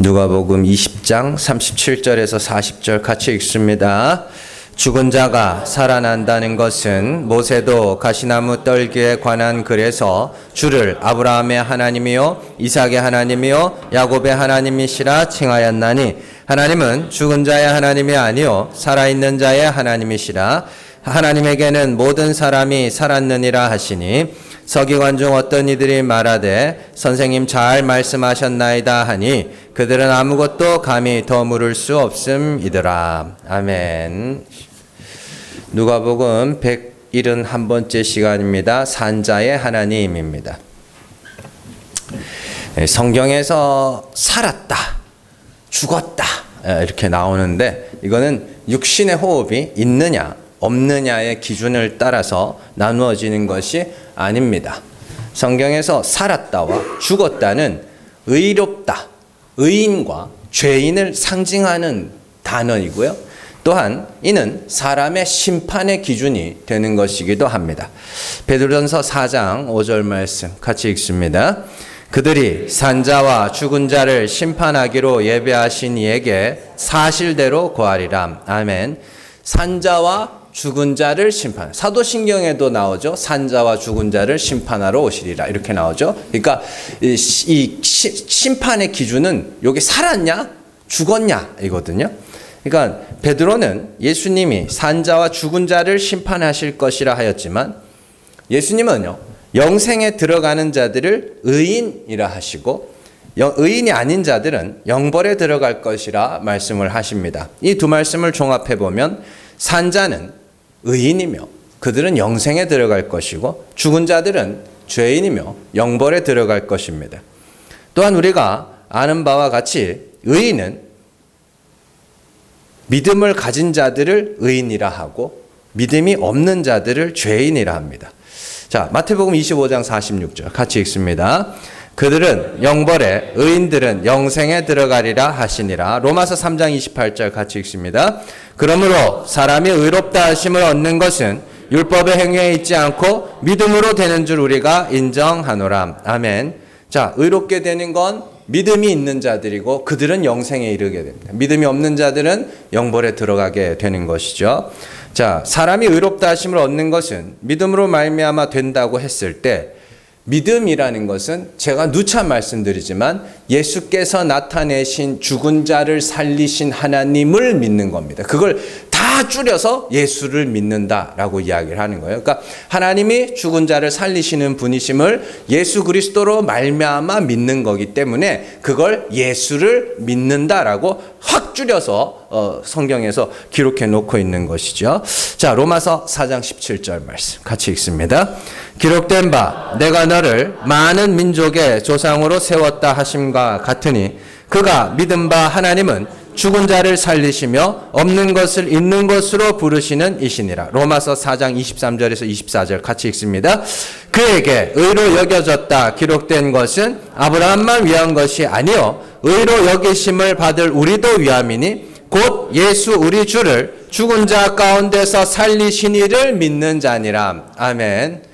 누가복음 20장 37절에서 40절 같이 읽습니다. 죽은 자가 살아난다는 것은 모세도 가시나무 떨기에 관한 글에서 주를 아브라함의 하나님이요 이삭의 하나님이요 야곱의 하나님이시라 칭하였나니, 하나님은 죽은 자의 하나님이 아니요 살아있는 자의 하나님이시라. 하나님에게는 모든 사람이 살았느니라 하시니, 서기관 중 어떤 이들이 말하되 선생님 잘 말씀하셨나이다 하니 그들은 아무것도 감히 더 물을 수 없음이더라. 아멘. 누가복음 171번째 시간입니다. 산자의 하나님입니다. 성경에서 살았다, 죽었다 이렇게 나오는데, 이거는 육신의 호흡이 있느냐 없느냐의 기준을 따라서 나누어지는 것이 아닙니다. 성경에서 살았다와 죽었다는 의롭다, 의인과 죄인을 상징하는 단어이고요. 또한 이는 사람의 심판의 기준이 되는 것이기도 합니다. 베드로전서 4장 5절 말씀 같이 읽습니다. 그들이 산자와 죽은 자를 심판하기로 예배하신 이에게 사실대로 고하리라. 아멘. 산자와 죽은 자를 심판. 사도신경에도 나오죠. 산자와 죽은 자를 심판하러 오시리라 이렇게 나오죠. 그러니까 이 심판의 기준은 여기 살았냐 죽었냐 이거든요. 그러니까 베드로는 예수님이 산자와 죽은 자를 심판하실 것이라 하였지만, 예수님은요 영생에 들어가는 자들을 의인이라 하시고 의인이 아닌 자들은 영벌에 들어갈 것이라 말씀을 하십니다. 이 두 말씀을 종합해 보면 산자는 의인이며 그들은 영생에 들어갈 것이고, 죽은 자들은 죄인이며 영벌에 들어갈 것입니다. 또한 우리가 아는 바와 같이 의인은 믿음을 가진 자들을 의인이라 하고 믿음이 없는 자들을 죄인이라 합니다. 자, 마태복음 25장 46절 같이 읽습니다. 그들은 영벌에, 의인들은 영생에 들어가리라 하시니라. 로마서 3장 28절 같이 읽습니다. 그러므로 사람이 의롭다 하심을 얻는 것은 율법의 행위에 있지 않고 믿음으로 되는 줄 우리가 인정하노라. 아멘. 자, 의롭게 되는 건 믿음이 있는 자들이고 그들은 영생에 이르게 됩니다. 믿음이 없는 자들은 영벌에 들어가게 되는 것이죠. 자, 사람이 의롭다 하심을 얻는 것은 믿음으로 말미암아 된다고 했을 때, 믿음이라는 것은 제가 누차 말씀드리지만 예수께서 나타내신 죽은 자를 살리신 하나님을 믿는 겁니다. 그걸 다 줄여서 예수를 믿는다라고 이야기를 하는 거예요. 그러니까 하나님이 죽은 자를 살리시는 분이심을 예수 그리스도로 말미암아 믿는 거기 때문에 그걸 예수를 믿는다라고 확 줄여서 성경에서 기록해 놓고 있는 것이죠. 자, 로마서 4장 17절 말씀 같이 읽습니다. 기록된 바 내가 너를 많은 민족의 조상으로 세웠다 하심과 같으니 그가 믿은 바 하나님은 죽은 자를 살리시며 없는 것을 있는 것으로 부르시는 이시니라. 로마서 4장 23절에서 24절 같이 읽습니다. 그에게 의로 여겨졌다 기록된 것은 아브라함만 위한 것이 아니요 의로 여기심을 받을 우리도 위함이니 곧 예수 우리 주를 죽은 자 가운데서 살리신 이를 믿는 자니라. 아멘.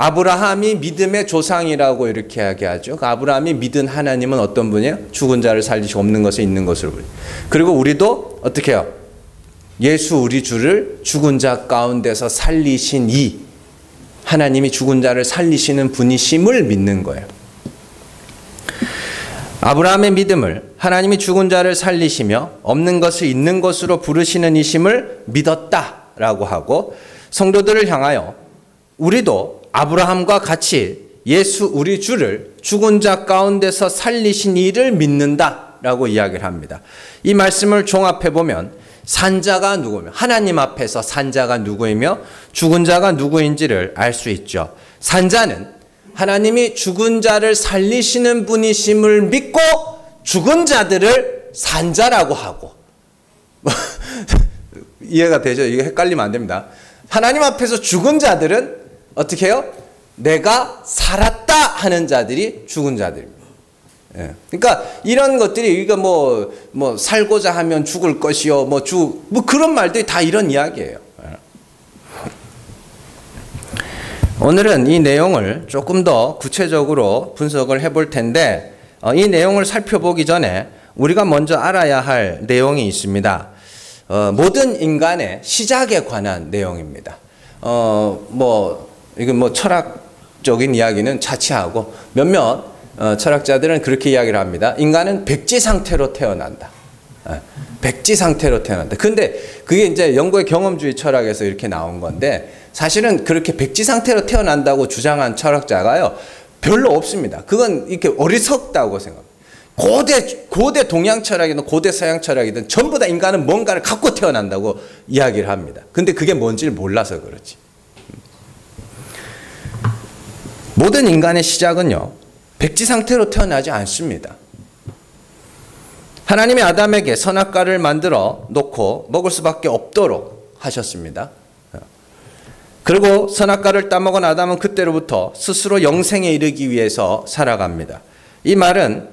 아브라함이 믿음의 조상이라고 이렇게 이야기하죠. 아브라함이 믿은 하나님은 어떤 분이에요? 죽은 자를 살리시고 없는 것을 있는 것으로 부르죠. 그리고 우리도 어떻게 해요? 예수 우리 주를 죽은 자 가운데서 살리신 이 하나님이 죽은 자를 살리시는 분이심을 믿는 거예요. 아브라함의 믿음을 하나님이 죽은 자를 살리시며 없는 것을 있는 것으로 부르시는 이심을 믿었다라고 하고, 성도들을 향하여 우리도 아브라함과 같이 예수 우리 주를 죽은 자 가운데서 살리신 이를 믿는다라고 이야기를 합니다. 이 말씀을 종합해 보면 산자가 누구며 하나님 앞에서 산자가 누구이며 죽은 자가 누구인지를 알 수 있죠. 산자는 하나님이 죽은 자를 살리시는 분이심을 믿고 죽은 자들을 산자라고 하고 이해가 되죠? 이게 헷갈리면 안 됩니다. 하나님 앞에서 죽은 자들은 어떻게 해요? 내가 살았다 하는 자들이 죽은 자들입니다. 예. 그러니까 이런 것들이 이거 뭐 살고자 하면 죽을 것이요, 뭐 그런 말들이 다 이런 이야기예요. 예. 오늘은 이 내용을 조금 더 구체적으로 분석을 해볼 텐데, 이 내용을 살펴보기 전에 우리가 먼저 알아야 할 내용이 있습니다. 모든 인간의 시작에 관한 내용입니다. 이건 철학적인 이야기는 차치하고 몇몇 철학자들은 그렇게 이야기를 합니다. 인간은 백지 상태로 태어난다. 백지 상태로 태어난다. 근데 그게 이제 영국의 경험주의 철학에서 이렇게 나온 건데 사실은 그렇게 백지 상태로 태어난다고 주장한 철학자가요 별로 없습니다. 그건 이렇게 어리석다고 생각합니다. 고대 동양 철학이든 고대 서양 철학이든 전부 다 인간은 뭔가를 갖고 태어난다고 이야기를 합니다. 근데 그게 뭔지를 몰라서 그렇지. 모든 인간의 시작은요 백지 상태로 태어나지 않습니다. 하나님이 아담에게 선악과를 만들어 놓고 먹을 수밖에 없도록 하셨습니다. 그리고 선악과를 따먹은 아담은 그때로부터 스스로 영생에 이르기 위해서 살아갑니다. 이 말은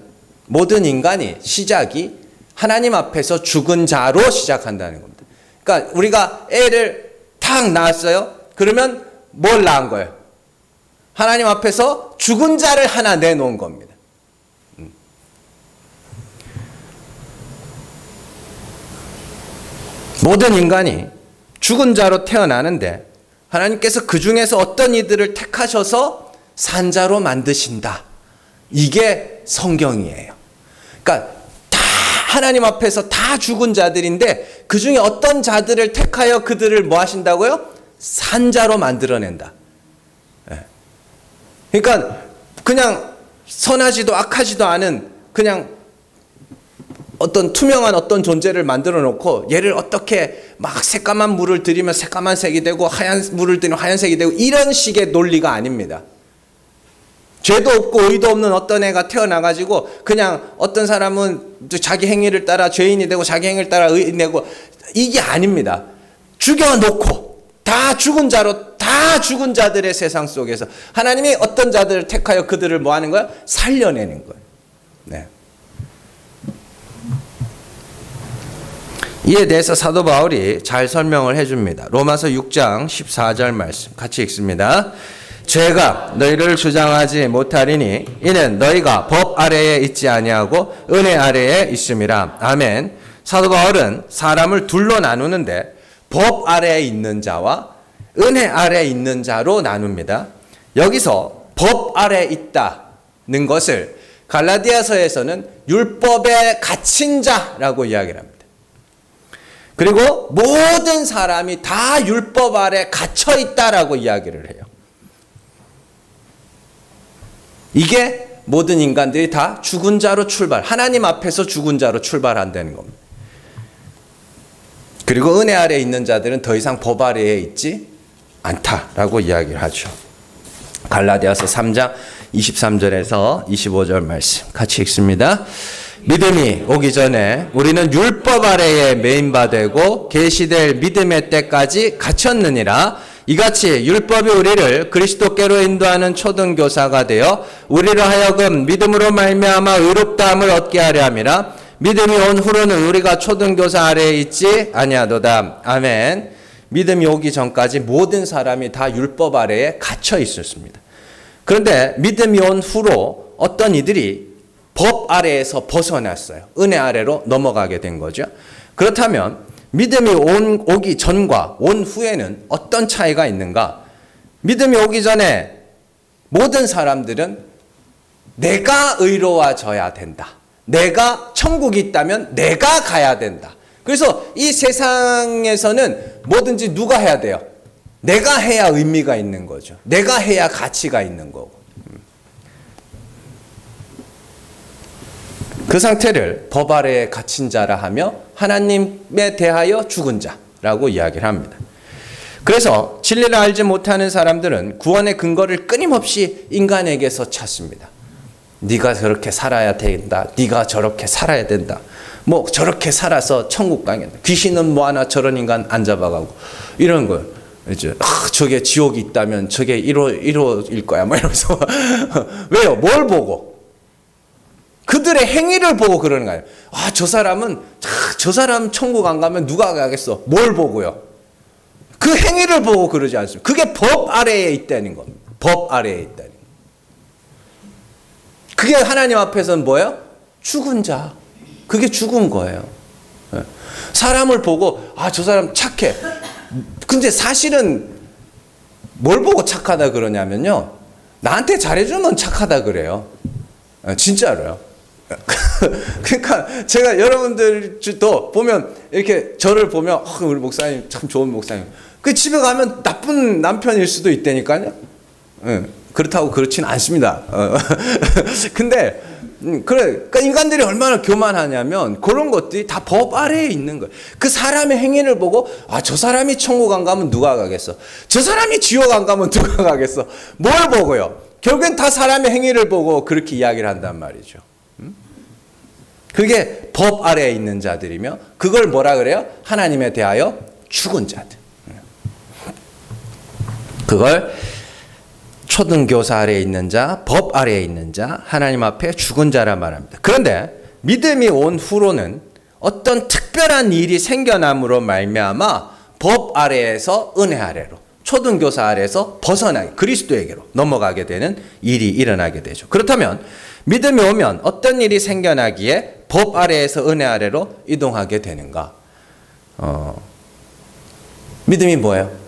모든 인간이 시작이 하나님 앞에서 죽은 자로 시작한다는 겁니다. 그러니까 우리가 애를 탁 낳았어요. 그러면 뭘 낳은 거예요? 하나님 앞에서 죽은 자를 하나 내놓은 겁니다. 모든 인간이 죽은 자로 태어나는데 하나님께서 그 중에서 어떤 이들을 택하셔서 산자로 만드신다. 이게 성경이에요. 그러니까 다 하나님 앞에서 다 죽은 자들인데 그 중에 어떤 자들을 택하여 그들을 뭐 하신다고요? 산자로 만들어낸다. 그러니까 그냥 선하지도 악하지도 않은 그냥 어떤 투명한 어떤 존재를 만들어 놓고 얘를 어떻게 막 새까만 물을 들이면 새까만 색이 되고 하얀 물을 들이면 하얀색이 되고 이런 식의 논리가 아닙니다. 죄도 없고 의도 없는 어떤 애가 태어나가지고 그냥 어떤 사람은 자기 행위를 따라 죄인이 되고 자기 행위를 따라 의인이 되고 이게 아닙니다. 죽여놓고 다 죽은 자로 다 죽은 자들의 세상 속에서 하나님이 어떤 자들을 택하여 그들을 뭐 하는 거야? 살려내는 거예요. 네. 이에 대해서 사도 바울이 잘 설명을 해줍니다. 로마서 6장 14절 말씀 같이 읽습니다. 죄가 너희를 주장하지 못하리니 이는 너희가 법 아래에 있지 아니하고 은혜 아래에 있음이라. 아멘. 사도 바울은 사람을 둘로 나누는데 법 아래에 있는 자와 은혜 아래에 있는 자로 나눕니다. 여기서 법 아래에 있다는 것을 갈라디아서에서는 율법에 갇힌 자라고 이야기를 합니다. 그리고 모든 사람이 다 율법 아래 갇혀 있다라고 이야기를 해요. 이게 모든 인간들이 다 죽은 자로 하나님 앞에서 죽은 자로 출발한다는 겁니다. 그리고 은혜 아래에 있는 자들은 더 이상 법 아래에 있지 않다라고 이야기를 하죠. 갈라디아서 3장 23절에서 25절 말씀 같이 읽습니다. 믿음이 오기 전에 우리는 율법 아래에 매인바 되고 계시될 믿음의 때까지 갇혔느니라. 이같이 율법이 우리를 그리스도께로 인도하는 초등교사가 되어 우리로 하여금 믿음으로 말미암아 의롭다함을 얻게 하려 함이라. 믿음이 온 후로는 우리가 초등교사 아래에 있지 아니하도다. 아멘. 믿음이 오기 전까지 모든 사람이 다 율법 아래에 갇혀 있었습니다. 그런데 믿음이 온 후로 어떤 이들이 법 아래에서 벗어났어요. 은혜 아래로 넘어가게 된 거죠. 그렇다면 믿음이 오기 전과 온 후에는 어떤 차이가 있는가? 믿음이 오기 전에 모든 사람들은 내가 의로워져야 된다. 내가 천국이 있다면 내가 가야 된다. 그래서 이 세상에서는 뭐든지 누가 해야 돼요? 내가 해야 의미가 있는 거죠. 내가 해야 가치가 있는 거고. 그 상태를 법 아래에 갇힌 자라 하며 하나님에 대하여 죽은 자라고 이야기를 합니다. 그래서 진리를 알지 못하는 사람들은 구원의 근거를 끊임없이 인간에게서 찾습니다. 네가 저렇게 살아야 된다. 네가 저렇게 살아야 된다. 뭐 저렇게 살아서 천국 가겠다. 귀신은 뭐 하나 저런 인간 안 잡아가고 이런 걸 이제 저게 지옥이 있다면 저게 1호일 거야. 뭐 이러면서 왜요? 뭘 보고? 그들의 행위를 보고 그러는 거예요. 저 사람은 저 사람 천국 안 가면 누가 가겠어? 뭘 보고요? 그 행위를 보고 그러지 않습니다. 그게 법 아래에 있다는 겁니다. 법 아래에 있다는 겁니다. 그게 하나님 앞에서는 뭐예요? 죽은 자. 그게 죽은 거예요. 사람을 보고 아, 저 사람 착해. 근데 사실은 뭘 보고 착하다 그러냐면요, 나한테 잘해주면 착하다 그래요. 진짜로요. 그러니까 제가 여러분들도 보면 이렇게 저를 보면 우리 목사님 참 좋은 목사님. 그 집에 가면 나쁜 남편일 수도 있다니까요. 그렇다고 그렇지는 않습니다. 근데 그러니까 인간들이 얼마나 교만하냐면 그런 것들이 다 법 아래에 있는 거예요. 그 사람의 행위를 보고 아, 저 사람이 천국 안 가면 누가 가겠어? 저 사람이 지옥 안 가면 누가 가겠어? 뭘 보고요? 결국엔 다 사람의 행위를 보고 그렇게 이야기를 한단 말이죠. 그게 법 아래에 있는 자들이며 그걸 뭐라 그래요? 하나님에 대하여 죽은 자들. 그걸 초등교사 아래에 있는 자, 법 아래에 있는 자, 하나님 앞에 죽은 자라 말합니다. 그런데 믿음이 온 후로는 어떤 특별한 일이 생겨남으로 말미암아 법 아래에서 은혜 아래로, 초등교사 아래에서 벗어나게, 그리스도에게로 넘어가게 되는 일이 일어나게 되죠. 그렇다면 믿음이 오면 어떤 일이 생겨나기에 법 아래에서 은혜 아래로 이동하게 되는가? 믿음이 뭐예요?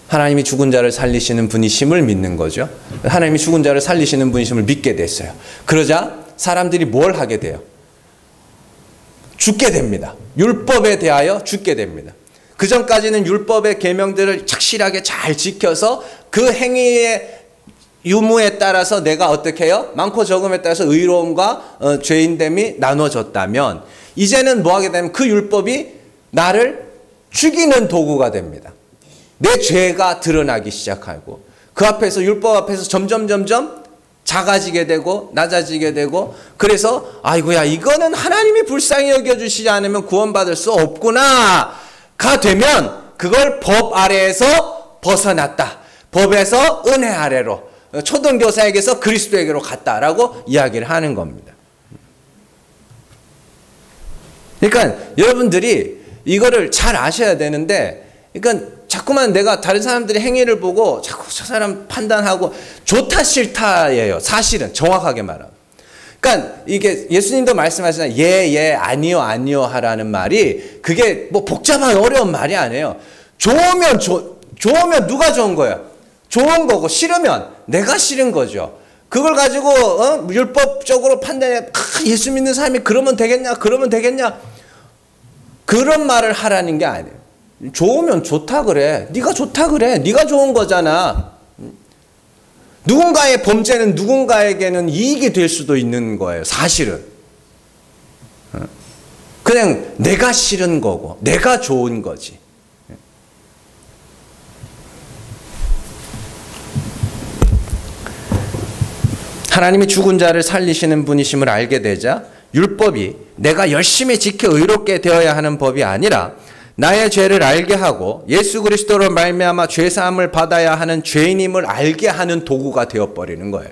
하나님이 죽은 자를 살리시는 분이심을 믿는 거죠. 하나님이 죽은 자를 살리시는 분이심을 믿게 됐어요. 그러자 사람들이 뭘 하게 돼요? 죽게 됩니다. 율법에 대하여 죽게 됩니다. 그 전까지는 율법의 계명들을 착실하게 잘 지켜서 그 행위의 유무에 따라서 내가 어떻게 해요? 많고 적음에 따라서 의로움과 죄인됨이 나눠졌다면 이제는 뭐 하게 되면 그 율법이 나를 죽이는 도구가 됩니다. 내 죄가 드러나기 시작하고 그 앞에서, 율법 앞에서 점점 작아지게 되고 낮아지게 되고, 그래서 아이고야, 이거는 하나님이 불쌍히 여겨주시지 않으면 구원받을 수 없구나가 되면 그걸 법 아래에서 벗어났다. 법에서 은혜 아래로, 초등교사에게서 그리스도에게로 갔다라고 이야기를 하는 겁니다. 그러니까 여러분들이 이거를 잘 아셔야 되는데, 그러니까 자꾸만 내가 다른 사람들의 행위를 보고 자꾸 저 사람 판단하고 좋다 싫다예요. 사실은 정확하게 말하면. 그러니까 이게 예수님도 말씀하시잖아요. 예, 아니요, 아니요 하라는 말이 그게 뭐 복잡한 어려운 말이 아니에요. 좋으면 누가 좋은 거예요? 좋은 거고, 싫으면 내가 싫은 거죠. 그걸 가지고 율법적으로 판단해. 예수 믿는 사람이 그러면 되겠냐? 그런 말을 하라는 게 아니에요. 좋으면 좋다 그래. 네가 좋다 그래. 네가 좋은 거잖아. 누군가의 범죄는 누군가에게는 이익이 될 수도 있는 거예요. 사실은. 그냥 내가 싫은 거고 내가 좋은 거지. 하나님이 죽은 자를 살리시는 분이심을 알게 되자 율법이 내가 열심히 지켜 의롭게 되어야 하는 법이 아니라 나의 죄를 알게 하고 예수 그리스도로 말미암아 죄사함을 받아야 하는 죄인임을 알게 하는 도구가 되어버리는 거예요.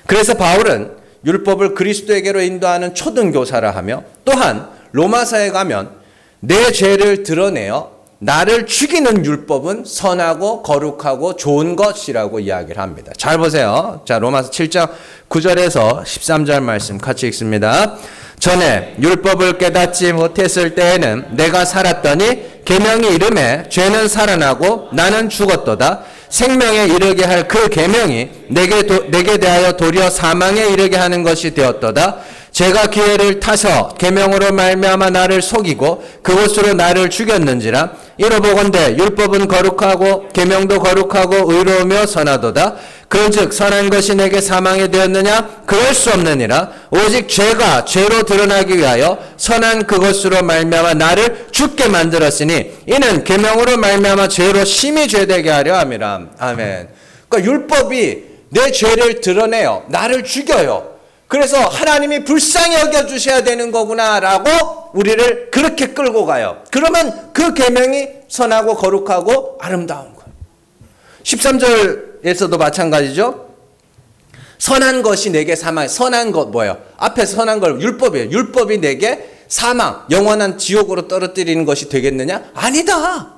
그래서 바울은 율법을 그리스도에게로 인도하는 초등교사라 하며, 또한 로마서에 가면 내 죄를 드러내어 나를 죽이는 율법은 선하고 거룩하고 좋은 것이라고 이야기를 합니다. 잘 보세요. 자, 로마서 7장 9절에서 13절 말씀 같이 읽습니다. 전에 율법을 깨닫지 못했을 때에는 내가 살았더니 계명이 이름에 죄는 살아나고 나는 죽었도다. 생명에 이르게 할 그 계명이 내게 대하여 도리어 사망에 이르게 하는 것이 되었도다. 제가 기회를 타서 계명으로 말미암아 나를 속이고 그것으로 나를 죽였는지라. 이로보건대 율법은 거룩하고 계명도 거룩하고 의로우며 선하도다. 그런즉 선한 것이 내게 사망이 되었느냐? 그럴 수 없느니라. 오직 죄가 죄로 드러나기 위하여 선한 그것으로 말미암아 나를 죽게 만들었으니 이는 계명으로 말미암아 죄로 심히 죄되게 하려 함이라. 아멘. 그러니까 율법이 내 죄를 드러내요. 나를 죽여요. 그래서 하나님이 불쌍히 여겨주셔야 되는 거구나라고 우리를 그렇게 끌고 가요. 그러면 그 계명이 선하고 거룩하고 아름다운 거예요. 13절에서도 마찬가지죠. 선한 것이 내게 사망. 선한 것 뭐예요? 앞에 선한 걸 율법이에요. 율법이 내게 사망, 영원한 지옥으로 떨어뜨리는 것이 되겠느냐? 아니다.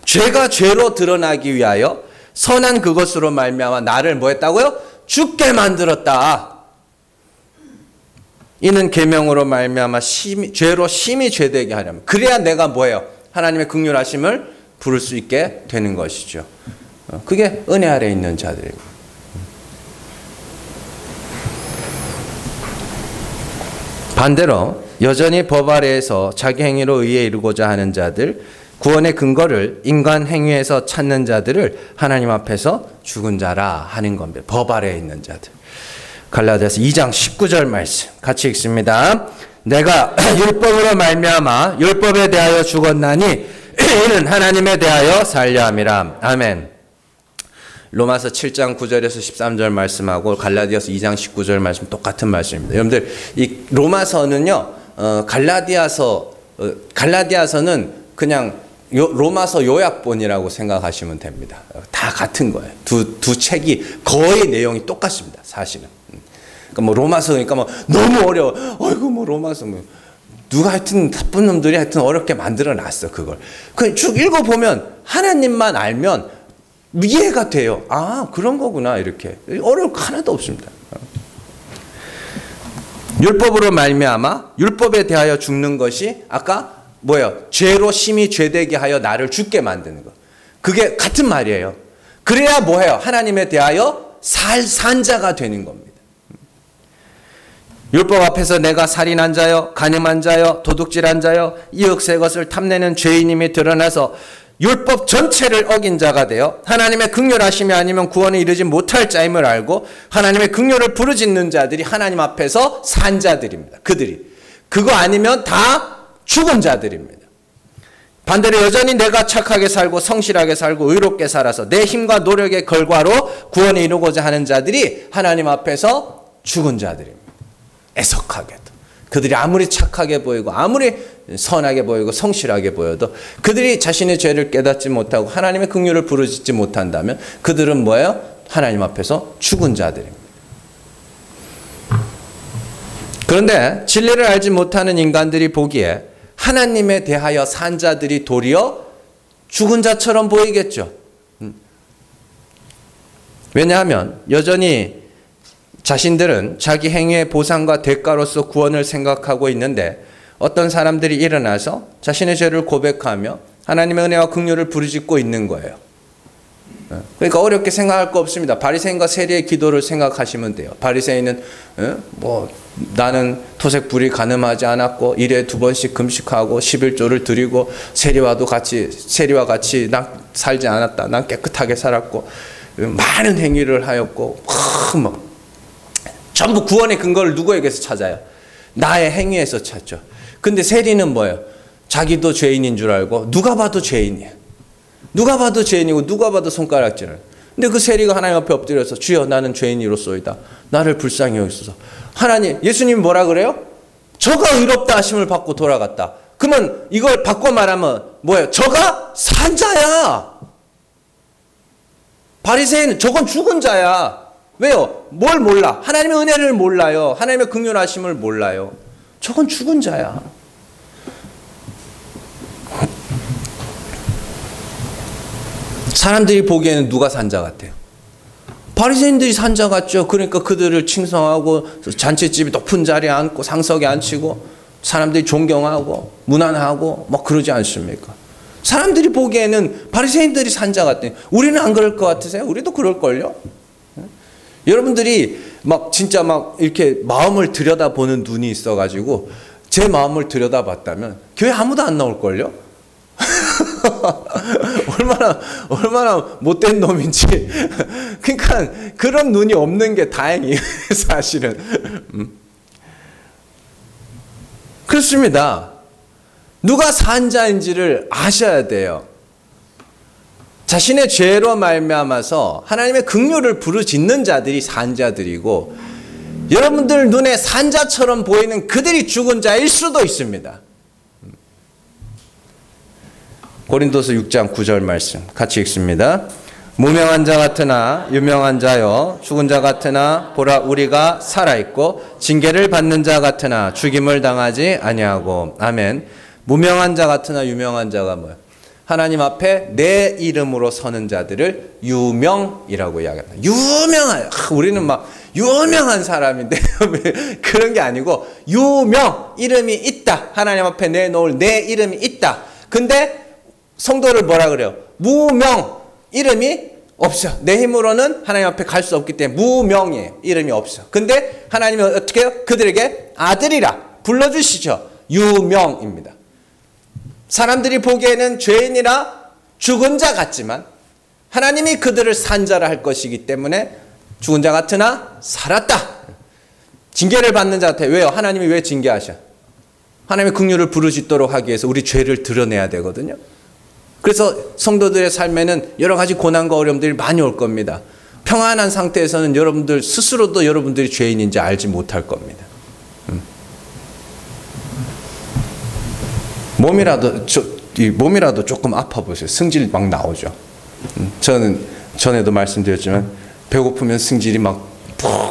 죄가 죄로 드러나기 위하여 선한 그것으로 말미암아 나를 뭐 했다고요? 죽게 만들었다. 이는 계명으로 말미암아 죄로 심히 죄되게 하려면, 그래야 내가 뭐예요? 하나님의 긍휼하심을 부를 수 있게 되는 것이죠. 그게 은혜 아래 있는 자들입니다. 반대로 여전히 법 아래에서 자기 행위로 의에 이르고자 하는 자들, 구원의 근거를 인간 행위에서 찾는 자들을 하나님 앞에서 죽은 자라 하는 겁니다. 법 아래에 있는 자들. 갈라디아서 2장 19절 말씀 같이 읽습니다. 내가 율법으로 말미암아 율법에 대하여 죽었나니 이는 하나님에 대하여 살려 함이라. 아멘. 로마서 7장 9절에서 13절 말씀하고 갈라디아서 2장 19절 말씀 똑같은 말씀입니다. 여러분들 이 로마서는요, 갈라디아서는 그냥 로마서 요약본이라고 생각하시면 됩니다. 다 같은 거예요. 두 책이 거의 내용이 똑같습니다. 사실은. 그러니까 뭐 로마서 그러니까 뭐 너무 어려워. 어이구 뭐 로마서 뭐 누가 하여튼 나쁜 놈들이 하여튼 어렵게 만들어 놨어 그걸. 그 쭉 읽어 보면 하나님만 알면 이해가 돼요. 아 그런 거구나 이렇게. 어려울 거 하나도 없습니다. 율법으로 말미암아 율법에 대하여 죽는 것이 아까 뭐예요? 죄로 심히 죄되게 하여 나를 죽게 만드는 것. 그게 같은 말이에요. 그래야 뭐예요? 하나님에 대하여 산 자가 되는 겁니다. 율법 앞에서 내가 살인한 자여, 간음한 자여, 도둑질한 자여, 이윽새 것을 탐내는 죄인임이 드러나서 율법 전체를 어긴 자가 되어 하나님의 긍휼하심이 아니면 구원에 이르지 못할 자임을 알고 하나님의 긍휼을 부르짖는 자들이 하나님 앞에서 산 자들입니다. 그들이. 그거 아니면 다 죽은 자들입니다. 반대로 여전히 내가 착하게 살고 성실하게 살고 의롭게 살아서 내 힘과 노력의 결과로 구원에 이루고자 하는 자들이 하나님 앞에서 죽은 자들입니다. 애석하게도. 그들이 아무리 착하게 보이고 아무리 선하게 보이고 성실하게 보여도 그들이 자신의 죄를 깨닫지 못하고 하나님의 긍휼을 부르짖지 못한다면 그들은 뭐예요? 하나님 앞에서 죽은 자들입니다. 그런데 진리를 알지 못하는 인간들이 보기에 하나님에 대하여 산 자들이 도리어 죽은 자처럼 보이겠죠. 왜냐하면 여전히 자신들은 자기 행위의 보상과 대가로서 구원을 생각하고 있는데 어떤 사람들이 일어나서 자신의 죄를 고백하며 하나님의 은혜와 긍휼을 부르짖고 있는 거예요. 그러니까 어렵게 생각할 거 없습니다. 바리새인과 세리의 기도를 생각하시면 돼요. 바리새인은 나는 토색불이 가늠하지 않았고 일에 2번씩 금식하고 11조를 드리고 세리와 같이 난 살지 않았다. 난 깨끗하게 살았고 많은 행위를 하였고 전부 구원의 근거를 누구에게서 찾아요? 나의 행위에서 찾죠. 근데 세리는 뭐예요? 자기도 죄인인 줄 알고 누가 봐도 죄인이에요. 누가 봐도 죄인이고 누가 봐도 손가락질을. 근데 그 세리가 하나님 앞에 엎드려서 주여 나는 죄인이로소이다. 나를 불쌍히 여기소서. 하나님, 예수님이 뭐라 그래요? 저가 의롭다 하심을 받고 돌아갔다. 그러면 이걸 바꿔 말하면 뭐예요? 저가 산 자야. 바리새인은 저건 죽은 자야. 왜요? 뭘 몰라? 하나님의 은혜를 몰라요. 하나님의 긍휼하심을 몰라요. 저건 죽은 자야. 사람들이 보기에는 누가 산 자 같아요? 바리새인들이 산 자 같죠. 그러니까 그들을 칭송하고 잔치집에 높은 자리에 앉고 상석에 앉히고 사람들이 존경하고 무난하고 막 그러지 않습니까? 사람들이 보기에는 바리새인들이 산 자 같아요. 우리는 안 그럴 것 같으세요? 우리도 그럴걸요? 여러분들이 막 진짜 막 이렇게 마음을 들여다보는 눈이 있어가지고 제 마음을 들여다봤다면 교회 아무도 안 나올걸요? 얼마나 못된 놈인지. 그러니까 그런 눈이 없는 게 다행이에요. 사실은. 그렇습니다. 누가 산 자인지를 아셔야 돼요. 자신의 죄로 말미암아서 하나님의 긍휼을 부르짖는 자들이 산 자들이고 여러분들 눈에 산 자처럼 보이는 그들이 죽은 자일 수도 있습니다. 고린도서 6장 9절 말씀 같이 읽습니다. 무명한 자 같으나 유명한 자여 죽은 자 같으나 보라 우리가 살아있고 징계를 받는 자 같으나 죽임을 당하지 아니하고. 아멘. 무명한 자 같으나 유명한 자가 뭐예요? 하나님 앞에 내 이름으로 서는 자들을 유명이라고 이야기합니다. 유명한, 우리는 막 유명한 사람인데 그런 게 아니고 유명, 이름이 있다. 하나님 앞에 내놓을 내 이름이 있다. 근데 성도를 뭐라 그래요? 무명, 이름이 없어. 내 힘으로는 하나님 앞에 갈 수 없기 때문에 무명이에요. 이름이 없어. 근데 하나님은 어떻게 해요? 그들에게 아들이라 불러주시죠. 유명입니다. 사람들이 보기에는 죄인이라 죽은 자 같지만 하나님이 그들을 산자라 할 것이기 때문에 죽은 자 같으나 살았다. 징계를 받는 자한테 왜요? 하나님이 왜 징계하셔? 하나님의 긍휼을 부르짖도록 하기 위해서 우리 죄를 드러내야 되거든요. 그래서 성도들의 삶에는 여러 가지 고난과 어려움들이 많이 올 겁니다. 평안한 상태에서는 여러분들 스스로도 여러분들이 죄인인지 알지 못할 겁니다. 몸이라도 조금 아파 보세요. 승질 막 나오죠. 저는 전에도 말씀드렸지만 배고프면 승질이 막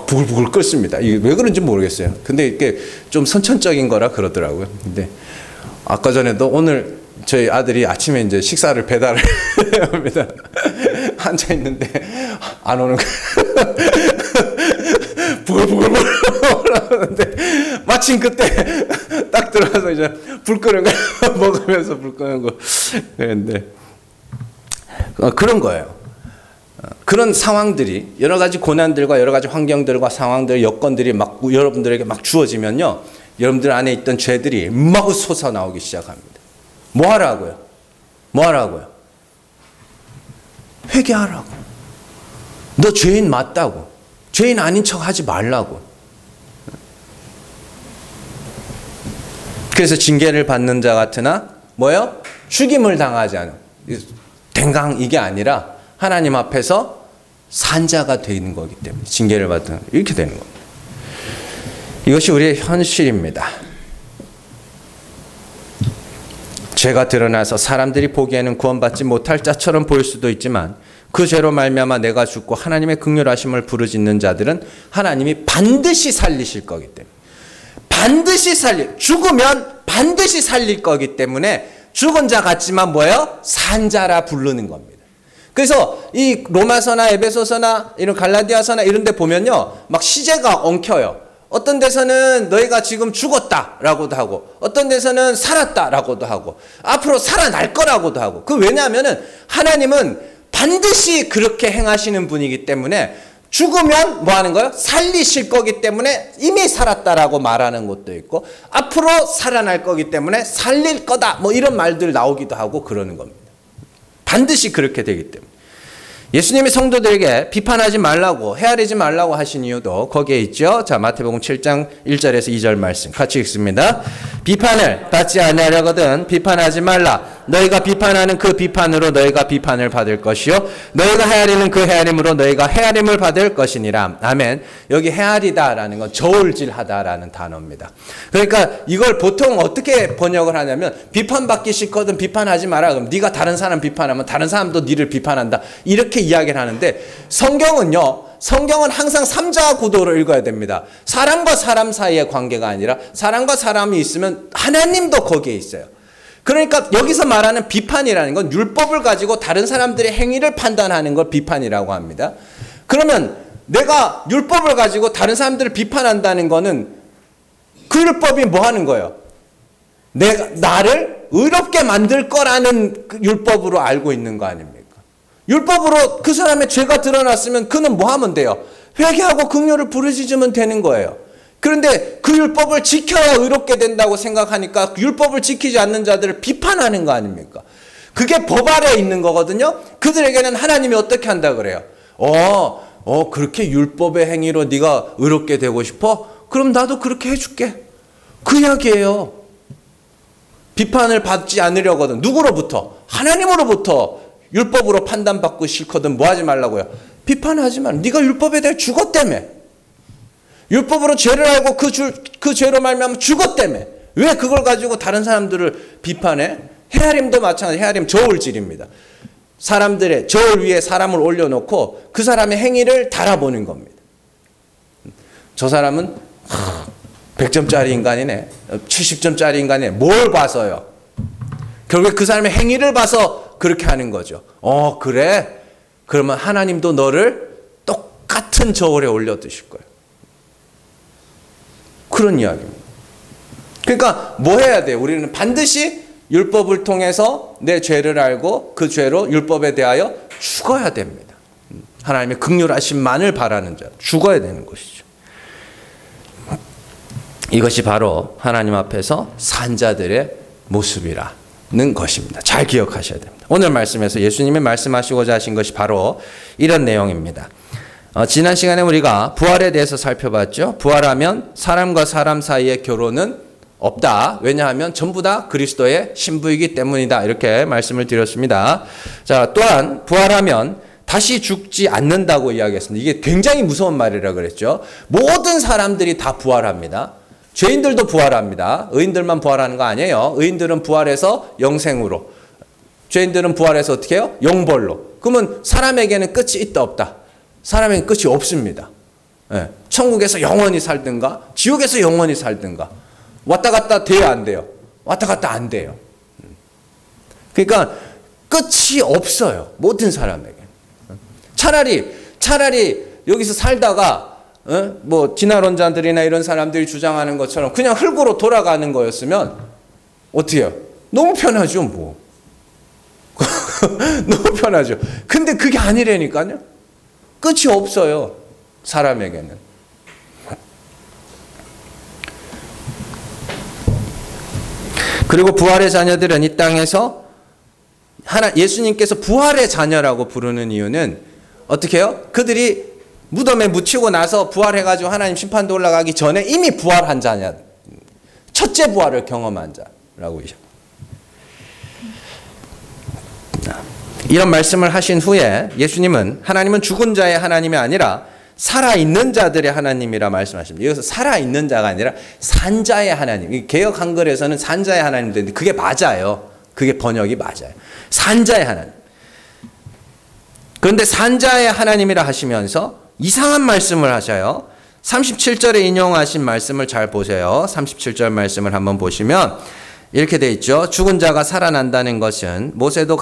부글부글 끓습니다. 이게 왜 그런지 모르겠어요. 근데 이게 좀 선천적인 거라 그러더라고요. 근데 아까 전에도 오늘 저희 아들이 아침에 이제 식사를 배달을 합니다. 앉아 있는데 안 오는 거예요. 부글부글 하는데 마침 그때 딱 들어가서 이제 불 끄는 거 먹으면서 불 끄는 거 그랬는데 그런 거예요. 그런 상황들이 여러 가지 고난들과 여러 가지 환경들과 상황들, 여건들이 막 여러분들에게 막 주어지면요, 여러분들 안에 있던 죄들이 막 솟아 나오기 시작합니다. 뭐 하라고요? 뭐 하라고요? 회개하라고. 너 죄인 맞다고. 죄인 아닌 척 하지 말라고. 그래서 징계를 받는 자 같으나 뭐요? 죽임을 당하지 않은 댕강 이게 아니라 하나님 앞에서 산자가 되는 거기 때문에 징계를 받는 이렇게 되는 겁니다. 이것이 우리의 현실입니다. 죄가 드러나서 사람들이 보기에는 구원받지 못할 자처럼 보일 수도 있지만 그 죄로 말미암아 내가 죽고 하나님의 긍휼하심을 부르짖는 자들은 하나님이 반드시 살리실 거기 때문에 반드시 죽으면 반드시 살릴 거기 때문에 죽은 자 같지만 뭐예요? 산자라 부르는 겁니다. 그래서 이 로마서나 에베소서나 이런 갈라디아서나 이런 데 보면요, 막 시제가 엉켜요. 어떤 데서는 너희가 지금 죽었다라고도 하고 어떤 데서는 살았다라고도 하고 앞으로 살아날 거라고도 하고. 그 왜냐하면은 하나님은 반드시 그렇게 행하시는 분이기 때문에 죽으면 뭐 하는 거예요? 살리실 거기 때문에 이미 살았다라고 말하는 것도 있고 앞으로 살아날 거기 때문에 살릴 거다 뭐 이런 말들 나오기도 하고 그러는 겁니다. 반드시 그렇게 되기 때문에. 예수님이 성도들에게 비판하지 말라고 헤아리지 말라고 하신 이유도 거기에 있죠. 자, 마태복음 7장 1절에서 2절 말씀 같이 읽습니다. 비판을 받지 아니하려거든 비판하지 말라. 너희가 비판하는 그 비판으로 너희가 비판을 받을 것이요 너희가 헤아리는 그 헤아림으로 너희가 헤아림을 받을 것이니라. 아멘. 여기 헤아리다라는 건 저울질하다라는 단어입니다. 그러니까 이걸 보통 어떻게 번역을 하냐면 비판받기 싫거든 비판하지 마라. 그럼 네가 다른 사람 비판하면 다른 사람도 네를 비판한다. 이렇게 이야기를 하는데 성경은 항상 삼자 구도로 읽어야 됩니다. 사람과 사람 사이의 관계가 아니라 사람과 사람이 있으면 하나님도 거기에 있어요. 그러니까 여기서 말하는 비판이라는 건 율법을 가지고 다른 사람들의 행위를 판단하는 걸 비판이라고 합니다. 그러면 내가 율법을 가지고 다른 사람들을 비판한다는 거는 그 율법이 뭐 하는 거예요? 나를 의롭게 만들 거라는 그 율법으로 알고 있는 거 아닙니까? 율법으로 그 사람의 죄가 드러났으면 그는 뭐 하면 돼요? 회개하고 긍휼을 부르짖으면 되는 거예요. 그런데 그 율법을 지켜야 의롭게 된다고 생각하니까 율법을 지키지 않는 자들을 비판하는 거 아닙니까? 그게 법 아래에 있는 거거든요. 그들에게는 하나님이 어떻게 한다 그래요? 그렇게 율법의 행위로 네가 의롭게 되고 싶어? 그럼 나도 그렇게 해줄게. 그 이야기예요. 비판을 받지 않으려거든. 누구로부터? 하나님으로부터 율법으로 판단받고 싫거든 뭐 하지 말라고요? 비판하지 마. 네가 율법에 대해 죽었다며. 율법으로 죄를 알고 그 죄로 말미암아 죽었다며. 왜 그걸 가지고 다른 사람들을 비판해? 헤아림도 마찬가지. 헤아림 저울질입니다. 사람들의 저울 위에 사람을 올려놓고 그 사람의 행위를 달아보는 겁니다. 저 사람은 100점짜리 인간이네. 70점짜리 인간이네. 뭘 봐서요? 결국에 그 사람의 행위를 봐서 그렇게 하는 거죠. 그래? 그러면 하나님도 너를 똑같은 저울에 올려두실 거예요. 그런 이야기입니다. 그러니까 뭐 해야 돼요? 우리는 반드시 율법을 통해서 내 죄를 알고 그 죄로 율법에 대하여 죽어야 됩니다. 하나님의 긍휼하심만을 바라는 자, 죽어야 되는 것이죠. 이것이 바로 하나님 앞에서 산 자들의 모습이라는 것입니다. 잘 기억하셔야 됩니다. 오늘 말씀에서 예수님이 말씀하시고자 하신 것이 바로 이런 내용입니다. 지난 시간에 우리가 부활에 대해서 살펴봤죠. 부활하면 사람과 사람 사이의 결혼은 없다. 왜냐하면 전부 다 그리스도의 신부이기 때문이다. 이렇게 말씀을 드렸습니다. 자, 또한 부활하면 다시 죽지 않는다고 이야기했습니다. 이게 굉장히 무서운 말이라 그랬죠. 모든 사람들이 다 부활합니다. 죄인들도 부활합니다. 의인들만 부활하는 거 아니에요. 의인들은 부활해서 영생으로, 죄인들은 부활해서 어떻게 해요? 영벌로. 그러면 사람에게는 끝이 있다 없다? 사람에게는 끝이 없습니다. 예. 천국에서 영원히 살든가 지옥에서 영원히 살든가 왔다 갔다 돼야 안 돼요? 왔다 갔다 안 돼요. 그러니까 끝이 없어요. 모든 사람에게. 차라리 여기서 살다가 뭐 진화론자들이나 이런 사람들이 주장하는 것처럼 그냥 흙으로 돌아가는 거였으면 어떻게 해요? 너무 편하죠 뭐. 너무 편하죠. 근데 그게 아니라니까요. 끝이 없어요. 사람에게는. 그리고 부활의 자녀들은 이 땅에서 예수님께서 부활의 자녀라고 부르는 이유는 어떻게 해요? 그들이 무덤에 묻히고 나서 부활해가지고 하나님 심판대 올라가기 전에 이미 부활한 자냐. 첫째 부활을 경험한 자라고. 이런 말씀을 하신 후에 예수님은 하나님은 죽은 자의 하나님이 아니라 살아있는 자들의 하나님이라 말씀하십니다. 여기서 살아있는 자가 아니라 산자의 하나님. 개역 한글에서는 산자의 하나님 되는데 그게 맞아요. 그게 번역이 맞아요. 산자의 하나님. 그런데 산자의 하나님이라 하시면서 이상한 말씀을 하셔요. 37절에 인용하신 말씀을 잘 보세요. 37절 말씀을 한번 보시면 이렇게 돼 있죠. 죽은 자가 살아난다는 것은 모세도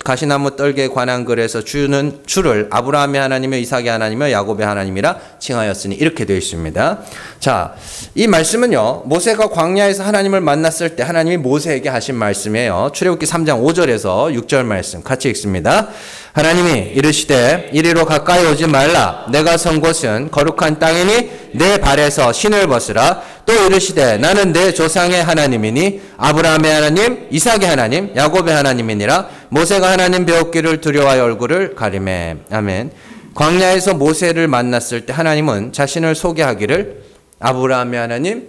가시나무 떨기에 관한 글에서 주를 아브라함의 하나님이며 이삭의 하나님이며 야곱의 하나님이라 칭하였으니 이렇게 되어 있습니다. 자, 이 말씀은요. 모세가 광야에서 하나님을 만났을 때 하나님이 모세에게 하신 말씀이에요. 출애굽기 3장 5절에서 6절 말씀 같이 읽습니다. 하나님이 이르시되 이리로 가까이 오지 말라. 내가 선 곳은 거룩한 땅이니 내 발에서 신을 벗으라. 또 이르시되 나는 내 조상의 하나님이니 아브라함의 하나님, 이삭의 하나님, 야곱의 하나님이니라. 모세가 하나님 배웠기를 두려워하여 얼굴을 가리매. 아멘. 광야에서 모세를 만났을 때 하나님은 자신을 소개하기를 아브라함의 하나님,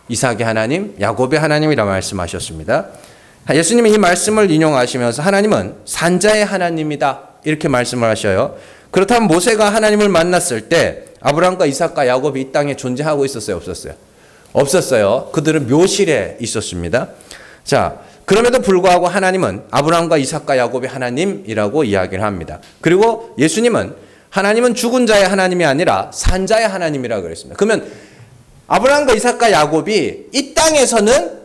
이삭의 하나님, 야곱의 하나님이라 말씀하셨습니다. 예수님이 이 말씀을 인용하시면서 하나님은 산자의 하나님이다 이렇게 말씀을 하셔요. 그렇다면 모세가 하나님을 만났을 때 아브라함과 이삭과 야곱이 이 땅에 존재하고 있었어요? 없었어요? 없었어요. 그들은 묘실에 있었습니다. 자, 그럼에도 불구하고 하나님은 아브라함과 이삭과 야곱의 하나님이라고 이야기를 합니다. 그리고 예수님은 하나님은 죽은 자의 하나님이 아니라 산자의 하나님이라고 그랬습니다. 그러면 아브라함과 이삭과 야곱이 이 땅에서는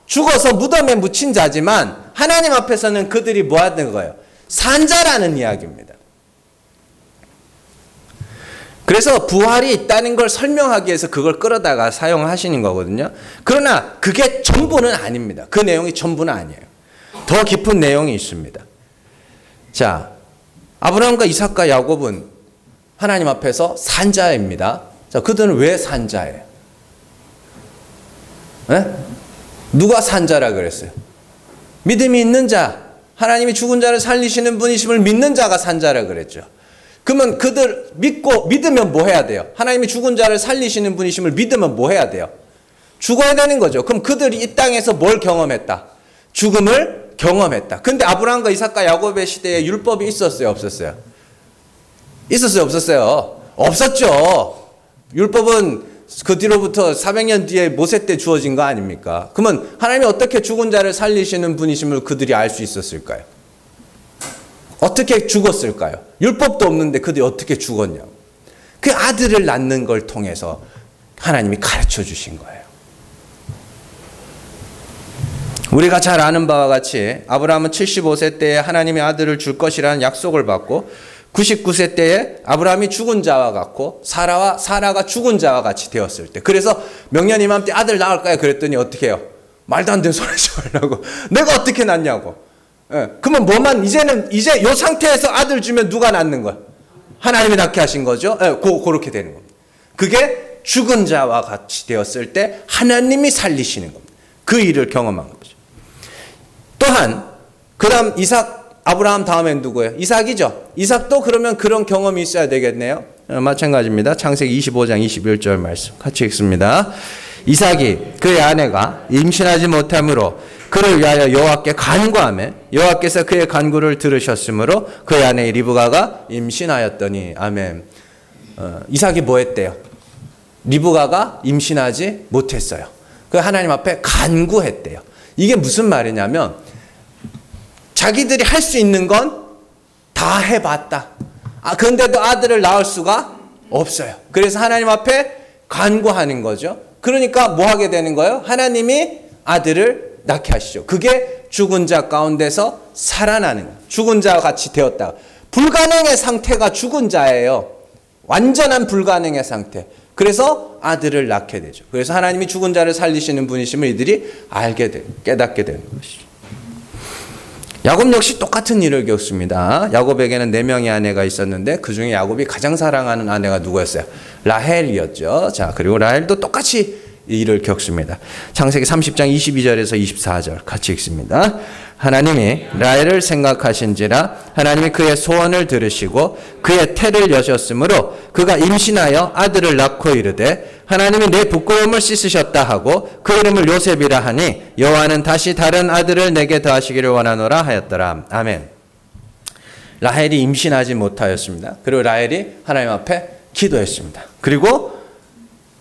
죽어서 무덤에 묻힌 자지만 하나님 앞에서는 그들이 뭐 하는 거예요? 산자라는 이야기입니다. 그래서 부활이 있다는 걸 설명하기 위해서 그걸 끌어다가 사용하시는 거거든요. 그러나 그게 전부는 아닙니다. 그 내용이 전부는 아니에요. 더 깊은 내용이 있습니다. 자, 아브라함과 이삭과 야곱은 하나님 앞에서 산자입니다. 자, 그들은 왜 산자예요? 네? 누가 산자라 그랬어요? 믿음이 있는 자, 하나님이 죽은 자를 살리시는 분이심을 믿는 자가 산자라 그랬죠. 그러면 그들 믿으면 뭐 해야 돼요? 하나님이 죽은 자를 살리시는 분이심을 믿으면 뭐 해야 돼요? 죽어야 되는 거죠. 그럼 그들이 이 땅에서 뭘 경험했다? 죽음을 경험했다. 근데 아브라함과 이삭과 야곱의 시대에 율법이 있었어요? 없었어요? 있었어요? 없었어요? 없었죠. 율법은 그 뒤로부터 400년 뒤에 모세 때 주어진 거 아닙니까? 그러면 하나님이 어떻게 죽은 자를 살리시는 분이심을 그들이 알 수 있었을까요? 어떻게 죽었을까요? 율법도 없는데 그들이 어떻게 죽었냐고. 그 아들을 낳는 걸 통해서 하나님이 가르쳐 주신 거예요. 우리가 잘 아는 바와 같이 아브라함은 75세 때에 하나님의 아들을 줄 것이라는 약속을 받고 99세 때에 아브라함이 죽은 자와 같고 사라가 죽은 자와 같이 되었을 때, 그래서 명년 이맘때 아들 낳을까요? 그랬더니 어떻게 해요? 말도 안 되는 소리 하지 말라고. 내가 어떻게 낳냐고. 예, 그러면 이제 요 상태에서 아들 주면 누가 낳는 거야? 하나님이 낳게 하신 거죠. 예, 그렇게 되는 겁니다. 그게 죽은 자와 같이 되었을 때 하나님이 살리시는 겁니다. 그 일을 경험한 거죠. 또한 그 다음 아브라함 다음엔 누구예요? 이삭이죠. 이삭도 그러면 그런 경험이 있어야 되겠네요. 마찬가지입니다. 창세기 25장 21절 말씀 같이 읽습니다. 이삭이 그의 아내가 임신하지 못함으로 그를 위하여 여호와께 간구하며 여호와께서 그의 간구를 들으셨으므로 그의 아내 리브가가 임신하였더니. 아멘. 이삭이 뭐 했대요? 리브가가 임신하지 못했어요. 그 하나님 앞에 간구했대요. 이게 무슨 말이냐면 자기들이 할 수 있는 건 다 해봤다. 그런데도 아들을 낳을 수가 없어요. 그래서 하나님 앞에 간구하는 거죠. 그러니까 뭐 하게 되는 거예요? 하나님이 아들을 낳게 하시죠. 그게 죽은 자 가운데서 살아나는 거예요. 죽은 자와 같이 되었다. 불가능의 상태가 죽은 자예요. 완전한 불가능의 상태. 그래서 아들을 낳게 되죠. 그래서 하나님이 죽은 자를 살리시는 분이심을 이들이 깨닫게 되는 것이죠. 야곱 역시 똑같은 일을 겪습니다. 야곱에게는 4명의 아내가 있었는데 그 중에 야곱이 가장 사랑하는 아내가 누구였어요? 라헬이었죠. 자, 그리고 라헬도 똑같이 이 일을 겪습니다. 창세기 30장 22절에서 24절 같이 읽습니다. 하나님이 라헬을 생각하신지라 하나님이 그의 소원을 들으시고 그의 태를 여셨으므로 그가 임신하여 아들을 낳고 이르되 하나님이 내 부끄러움을 씻으셨다 하고 그 이름을 요셉이라 하니 여호와는 다시 다른 아들을 내게 더하시기를 원하노라 하였더라. 아멘. 라헬이 임신하지 못하였습니다. 그리고 라헬이 하나님 앞에 기도했습니다. 그리고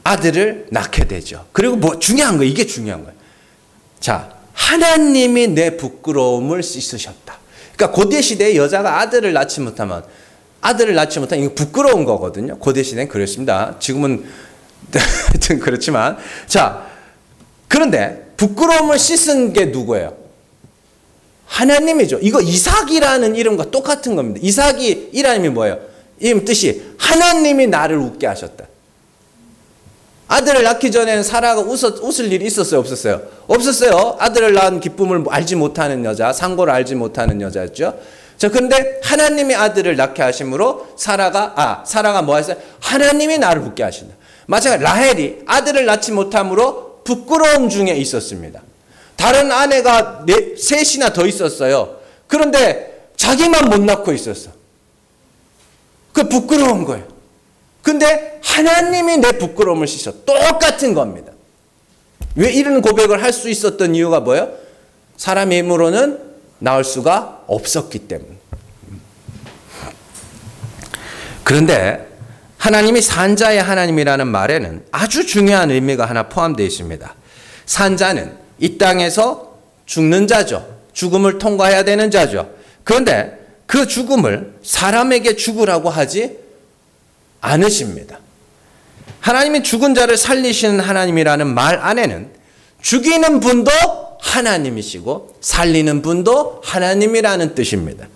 아들을 낳게 되죠. 그리고 중요한 거예요. 이게 중요한 거예요. 자, 하나님이 내 부끄러움을 씻으셨다. 그러니까 고대 시대에 여자가 아들을 낳지 못하면 이거 부끄러운 거거든요. 고대 시대는 그랬습니다. 지금은 하여튼 그렇지만, 자, 그런데 부끄러움을 씻은 게 누구예요? 하나님이죠. 이거 이삭이라는 이름과 똑같은 겁니다. 이삭이 이름이 뭐예요? 이름 뜻이 하나님이 나를 웃게 하셨다. 아들을 낳기 전에는 사라가 웃을 일이 있었어요? 없었어요? 없었어요. 아들을 낳은 기쁨을 알지 못하는 여자, 상고를 알지 못하는 여자였죠. 자, 그런데 하나님이 아들을 낳게 하심으로 사라가 뭐 했어요? 하나님이 나를 웃게 하신다. 마찬가지로 라헬이 아들을 낳지 못함으로 부끄러움 중에 있었습니다. 다른 아내가 셋이나 더 있었어요. 그런데 자기만 못 낳고 있었어. 그 부끄러운 거예요. 근데 하나님이 내 부끄러움을 씻어. 똑같은 겁니다. 왜 이런 고백을 할 수 있었던 이유가 뭐예요? 사람의 힘으로는 나을 수가 없었기 때문에. 그런데 하나님이 산자의 하나님이라는 말에는 아주 중요한 의미가 하나 포함되어 있습니다. 산자는 이 땅에서 죽는 자죠. 죽음을 통과해야 되는 자죠. 그런데 그 죽음을 사람에게 죽으라고 하지 않으십니다. 하나님이 죽은 자를 살리시는 하나님이라는 말 안에는 죽이는 분도 하나님이시고 살리는 분도 하나님이라는 뜻입니다.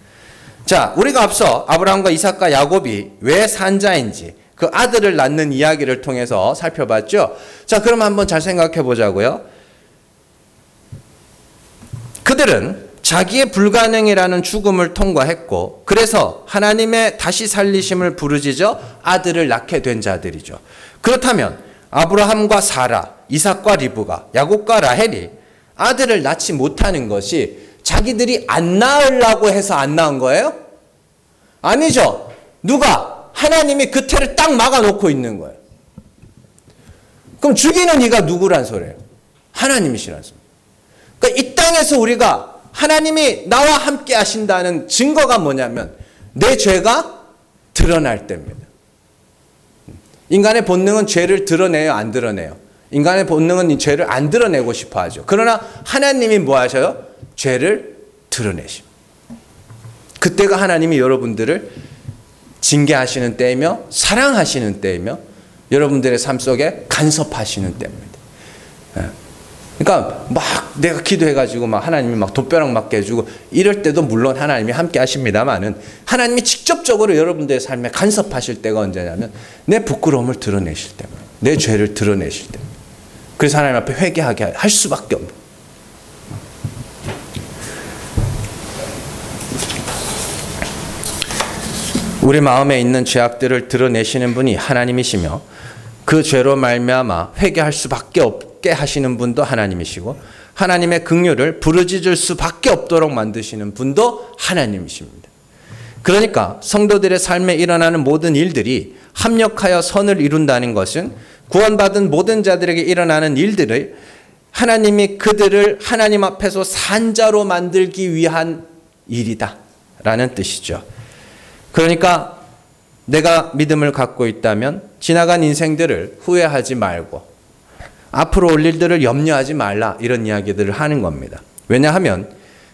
자, 우리가 앞서 아브라함과 이삭과 야곱이 왜 산자인지 그 아들을 낳는 이야기를 통해서 살펴봤죠. 자, 그럼 한번 잘 생각해 보자고요. 그들은 자기의 불가능이라는 죽음을 통과했고 그래서 하나님의 다시 살리심을 부르짖어 아들을 낳게 된 자들이죠. 그렇다면 아브라함과 사라, 이삭과 리브가, 야곱과 라헬이 아들을 낳지 못하는 것이 자기들이 안 낳으려고 해서 안 낳은 거예요? 아니죠. 누가? 하나님이 그 태를 딱 막아놓고 있는 거예요. 그럼 죽이는 이가 누구란 소리예요? 하나님이시란 소리예요. 그러니까 이 땅에서 우리가 하나님이 나와 함께 하신다는 증거가 뭐냐면 내 죄가 드러날 때입니다. 인간의 본능은 죄를 드러내요, 안 드러내요? 인간의 본능은 이 죄를 안 드러내고 싶어 하죠. 그러나 하나님이 뭐 하셔요? 죄를 드러내십니다. 그때가 하나님이 여러분들을 징계하시는 때이며 사랑하시는 때이며 여러분들의 삶 속에 간섭하시는 때입니다. 그러니까 막 내가 기도해가지고 막 하나님이 막 돛벼락 맞게 해주고 이럴 때도 물론 하나님이 함께 하십니다만은 하나님이 직접적으로 여러분들의 삶에 간섭하실 때가 언제냐면 내 부끄러움을 드러내실 때, 내 죄를 드러내실 때. 그래서 하나님 앞에 회개하게 할 수밖에 없는. 우리 마음에 있는 죄악들을 드러내시는 분이 하나님이시며 그 죄로 말미암아 회개할 수밖에 없게 하시는 분도 하나님이시고 하나님의 긍휼을 부르짖을 수밖에 없도록 만드시는 분도 하나님이십니다. 그러니까 성도들의 삶에 일어나는 모든 일들이 합력하여 선을 이룬다는 것은 구원받은 모든 자들에게 일어나는 일들을 하나님이 그들을 하나님 앞에서 산자로 만들기 위한 일이다 라는 뜻이죠. 그러니까 내가 믿음을 갖고 있다면 지나간 인생들을 후회하지 말고 앞으로 올 일들을 염려하지 말라 이런 이야기들을 하는 겁니다. 왜냐하면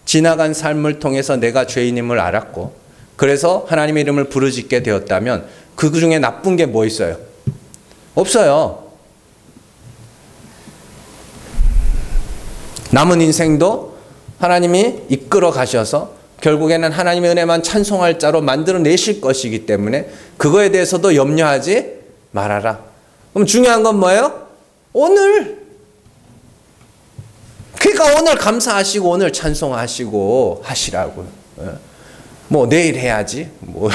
지나간 삶을 통해서 내가 죄인임을 알았고 그래서 하나님의 이름을 부르짖게 되었다면 그 중에 나쁜 게 뭐 있어요? 없어요. 남은 인생도 하나님이 이끌어 가셔서 결국에는 하나님의 은혜만 찬송할 자로 만들어내실 것이기 때문에 그거에 대해서도 염려하지 말아라. 그럼 중요한 건 뭐예요? 오늘. 그러니까 오늘 감사하시고 오늘 찬송하시고 하시라고요. 뭐 내일 해야지. 뭐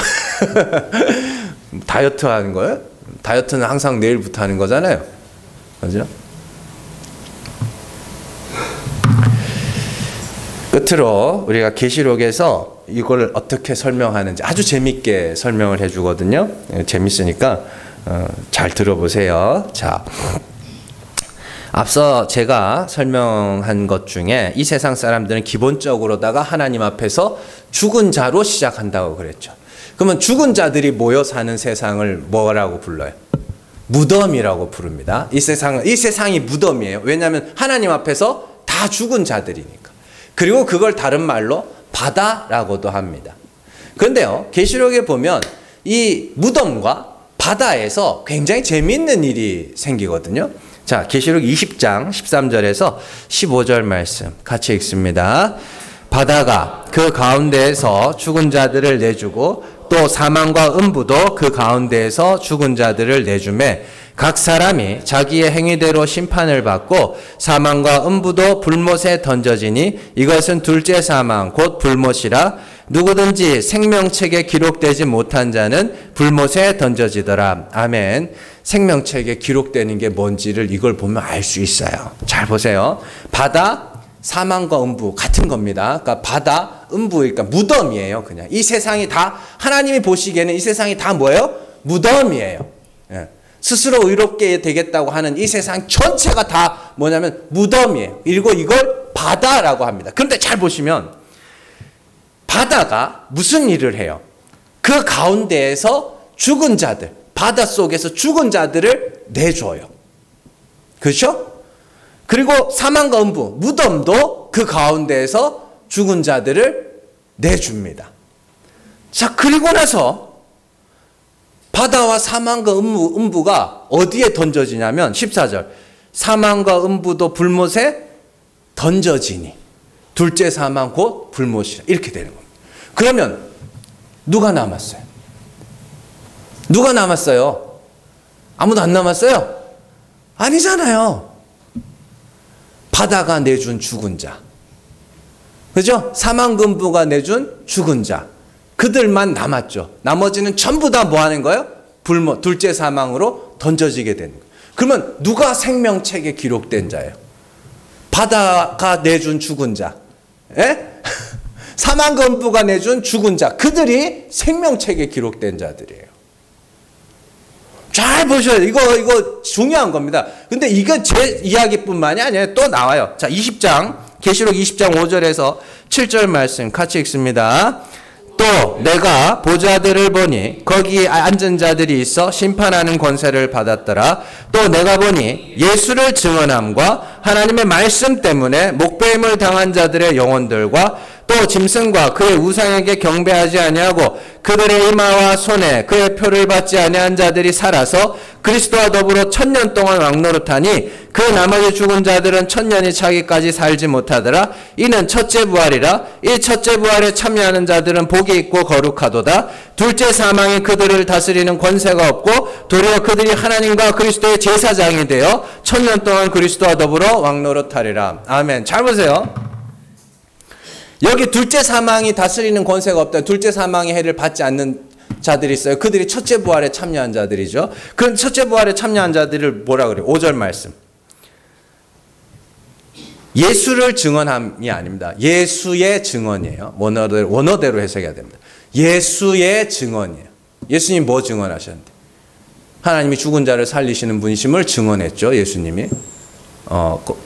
다이어트 하는 거예요? 다이어트는 항상 내일부터 하는 거잖아요. 그죠? 끝으로 우리가 계시록에서 이걸 어떻게 설명하는지 아주 재밌게 설명을 해주거든요. 재밌으니까 잘 들어보세요. 자, 앞서 제가 설명한 것 중에 이 세상 사람들은 기본적으로다가 하나님 앞에서 죽은 자로 시작한다고 그랬죠. 그러면 죽은 자들이 모여 사는 세상을 뭐라고 불러요? 무덤이라고 부릅니다. 이 세상이 무덤이에요. 왜냐하면 하나님 앞에서 다 죽은 자들이니까. 그리고 그걸 다른 말로 바다라고도 합니다. 그런데요, 계시록에 보면 이 무덤과 바다에서 굉장히 재미있는 일이 생기거든요. 자, 계시록 20장 13절에서 15절 말씀 같이 읽습니다. 바다가 그 가운데에서 죽은 자들을 내주고 또 사망과 음부도 그 가운데에서 죽은 자들을 내주매 각 사람이 자기의 행위대로 심판을 받고 사망과 음부도 불못에 던져지니 이것은 둘째 사망 곧 불못이라 누구든지 생명책에 기록되지 못한 자는 불못에 던져지더라. 아멘. 생명책에 기록되는 게 뭔지를 이걸 보면 알 수 있어요. 잘 보세요. 바다, 사망과 음부 같은 겁니다. 그러니까 바다, 음부, 그러니까 무덤이에요. 그냥 이 세상이 다 하나님이 보시기에는 이 세상이 다 뭐예요? 무덤이에요. 예. 스스로 의롭게 되겠다고 하는 이 세상 전체가 다 뭐냐면 무덤이에요. 그리고 이걸 바다라고 합니다. 그런데 잘 보시면 바다가 무슨 일을 해요? 그 가운데에서 죽은 자들, 바다 속에서 죽은 자들을 내줘요. 그렇죠? 그리고 사망과 음부, 무덤도 그 가운데에서 죽은 자들을 내줍니다. 자, 그리고 나서 바다와 사망과 음부가 어디에 던져지냐면 14절 사망과 음부도 불못에 던져지니 둘째 사망 곧 불못이라 이렇게 되는 겁니다. 그러면 누가 남았어요? 누가 남았어요? 아무도 안 남았어요? 아니잖아요. 바다가 내준 죽은 자, 그죠? 사망과 음부가 내준 죽은 자, 그들만 남았죠. 나머지는 전부 다 뭐 하는 거예요? 불못, 둘째 사망으로 던져지게 되는 거예요. 그러면 누가 생명책에 기록된 자예요? 바다가 내준 죽은 자, 예? 사망과 음부가 내준 죽은 자, 그들이 생명책에 기록된 자들이에요. 잘 보셔야 돼요. 이거 중요한 겁니다. 근데 이건 제 이야기뿐만이 아니에요. 또 나와요. 자, 20장, 계시록 20장 5절에서 7절 말씀 같이 읽습니다. 또 내가 보좌들을 보니 거기 앉은 자들이 있어 심판하는 권세를 받았더라. 또 내가 보니 예수를 증언함과 하나님의 말씀 때문에 목배임을 당한 자들의 영혼들과 또 또 짐승과 그의 우상에게 경배하지 아니하고 그들의 이마와 손에 그의 표를 받지 아니한 자들이 살아서 그리스도와 더불어 1000년 동안 왕노릇하니 그 나머지 죽은 자들은 1000년이 차기까지 살지 못하더라. 이는 첫째 부활이라. 이 첫째 부활에 참여하는 자들은 복이 있고 거룩하도다. 둘째 사망이 그들을 다스리는 권세가 없고 도리어 그들이 하나님과 그리스도의 제사장이 되어 1000년 동안 그리스도와 더불어 왕노릇하리라. 아멘. 잘 보세요. 여기 둘째 사망이 다스리는 권세가 없다. 둘째 사망의 해를 받지 않는 자들이 있어요. 그들이 첫째 부활에 참여한 자들이죠. 그 첫째 부활에 참여한 자들을 뭐라 그래요? 5절 말씀. 예수를 증언함이 아닙니다. 예수의 증언이에요. 원어대로 해석해야 됩니다. 예수의 증언이에요. 예수님 뭐 증언하셨는데? 하나님이 죽은 자를 살리시는 분이심을 증언했죠. 예수님이.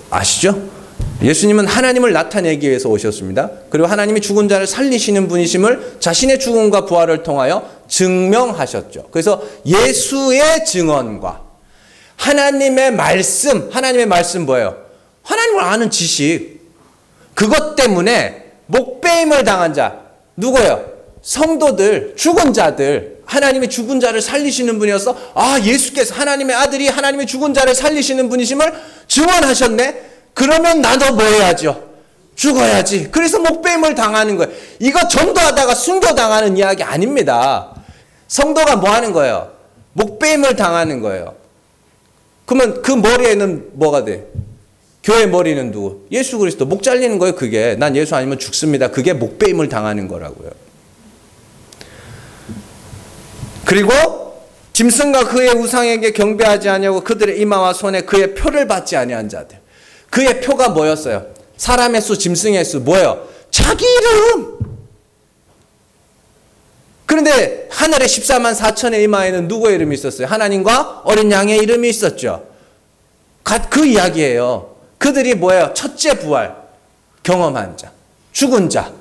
아시죠? 예수님은 하나님을 나타내기 위해서 오셨습니다. 그리고 하나님이 죽은 자를 살리시는 분이심을 자신의 죽음과 부활을 통하여 증명하셨죠. 그래서 예수의 증언과 하나님의 말씀 뭐예요? 하나님을 아는 지식. 그것 때문에 목배임을 당한 자 누구예요? 성도들, 죽은 자들. 하나님이 죽은 자를 살리시는 분이어서 예수께서 하나님의 아들이 하나님이 죽은 자를 살리시는 분이심을 증언하셨네. 그러면 나도 뭐 해야죠? 죽어야지. 그래서 목배임을 당하는 거예요. 이거 전도하다가 순교당하는 이야기 아닙니다. 성도가 뭐 하는 거예요? 목배임을 당하는 거예요. 그러면 그 머리에는 뭐가 돼? 교회 머리는 누구? 예수 그리스도. 목 잘리는 거예요. 그게. 난 예수 아니면 죽습니다. 그게 목배임을 당하는 거라고요. 그리고 짐승과 그의 우상에게 경배하지 아니하고 그들의 이마와 손에 그의 표를 받지 아니한 자들. 그의 표가 뭐였어요? 사람의 수, 짐승의 수. 뭐예요? 자기 이름. 그런데 하늘의 14만 4천의 이마에는 누구의 이름이 있었어요? 하나님과 어린 양의 이름이 있었죠. 그 이야기예요. 그들이 뭐예요? 첫째 부활 경험한 자, 죽은 자.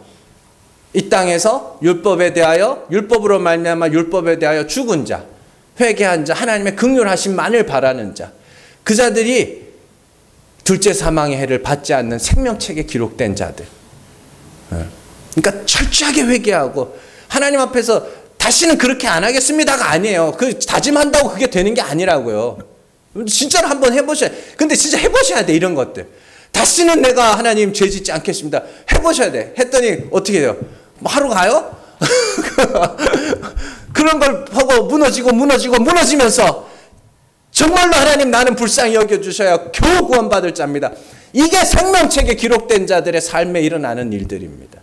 이 땅에서 율법에 대하여, 율법으로 말미암아 율법에 대하여 죽은 자, 회개한 자, 하나님의 긍휼하심만을 바라는 자. 그 자들이 둘째 사망의 해를 받지 않는 생명책에 기록된 자들. 그러니까 철저하게 회개하고 하나님 앞에서 다시는 그렇게 안 하겠습니다가 아니에요. 그 다짐한다고 그게 되는 게 아니라고요. 진짜로 한번 해보셔야 돼. 근데 진짜 해보셔야 돼. 이런 것들. 다시는 내가 하나님 죄 짓지 않겠습니다. 해보셔야 돼. 했더니 어떻게 돼요? 하루 가요? 그런 걸 보고 무너지면서 정말로 하나님 나는 불쌍히 여겨주셔야 겨우 구원받을 자입니다. 이게 생명책에 기록된 자들의 삶에 일어나는 일들입니다.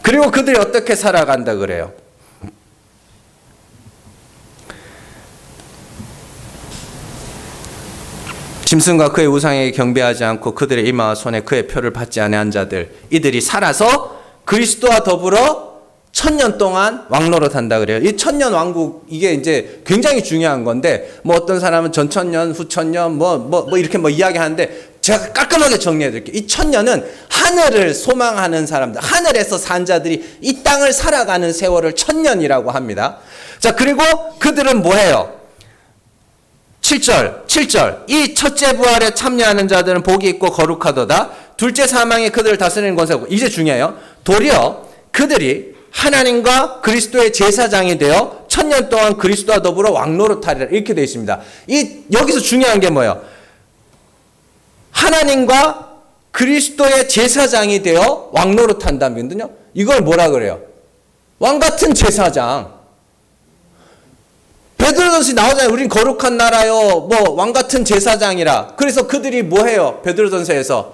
그리고 그들이 어떻게 살아간다 그래요? 짐승과 그의 우상에게 경배하지 않고 그들의 이마와 손에 그의 표를 받지 아니한 자들, 이들이 살아서 그리스도와 더불어 1000년 동안 왕노릇한다 그래요. 이 1000년 왕국, 이게 이제 굉장히 중요한 건데, 뭐 어떤 사람은 전천년, 후천년, 이렇게 이야기하는데, 제가 깔끔하게 정리해 드릴게요. 이 1000년은 하늘을 소망하는 사람들, 하늘에서 산 자들이 이 땅을 살아가는 세월을 1000년이라고 합니다. 자, 그리고 그들은 뭐예요? 7절. 이 첫째 부활에 참여하는 자들은 복이 있고 거룩하도다. 둘째 사망이 그들을 다스리는 권세고. 이제 중요해요. 도리어 그들이 하나님과 그리스도의 제사장이 되어 1000년 동안 그리스도와 더불어 왕노릇하리라. 이렇게 되어 있습니다. 여기서 중요한 게 뭐예요? 하나님과 그리스도의 제사장이 되어 왕노릇한다면요. 이걸 뭐라 그래요? 왕같은 제사장. 베드로전서에 나오잖아요. 우린 거룩한 나라요. 왕같은 제사장이라. 그래서 그들이 뭐 해요? 베드로전서에서